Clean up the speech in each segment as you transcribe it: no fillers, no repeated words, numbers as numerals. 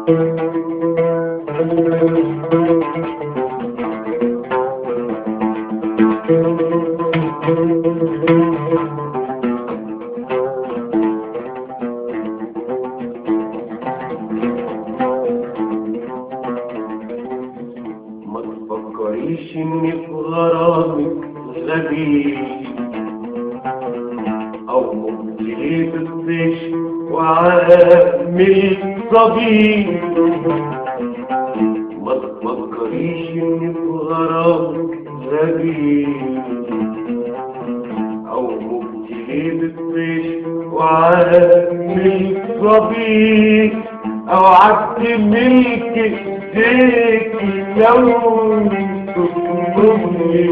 ما تفكريش اني في غرامك غبي او مبتلي بالطيش وعامل صبي. ما تفكريش اني في غرامك غبي او مبتلي بالطيش وعامل صبي، او عبد ملك ايديك لو تطلبني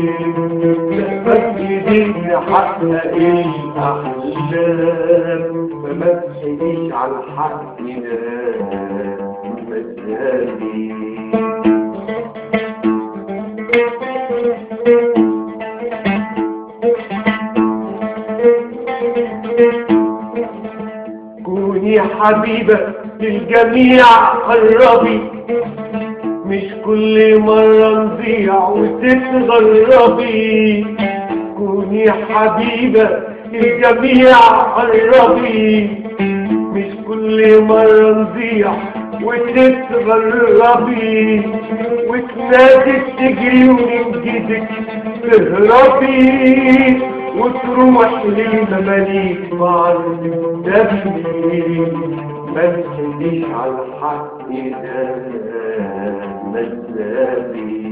بس ايديك نحقق الاحلام، فما تحكيش على الحق ده مزاجي. كوني حبيبة للجميع قربي، مش كل مرة نضيع وتتغربي. كوني حبيبة للجميع قربي، مش كل مرة نضيع وتتغربي. وتنادي تجري ومن جدك تهربي، وتروح للمماليك بعد دفني. ما تخليش على الحق ده مزاجي.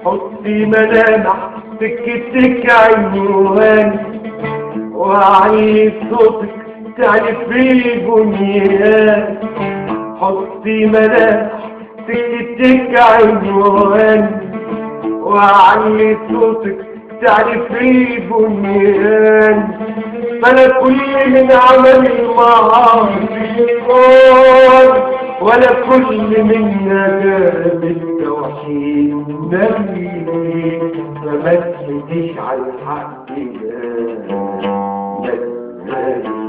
حطي ملامح سكتك عنوان، وعلي صوتك تعرفي بنيان. حطي ملامح سكتك عنوان، وعلي صوتك تعرفي بنيان. فلا كل من عمل المعاصي شيطان، ولا كل من نجاة التوحيد نبي. فما تحكيش على الحق ده مزاجي.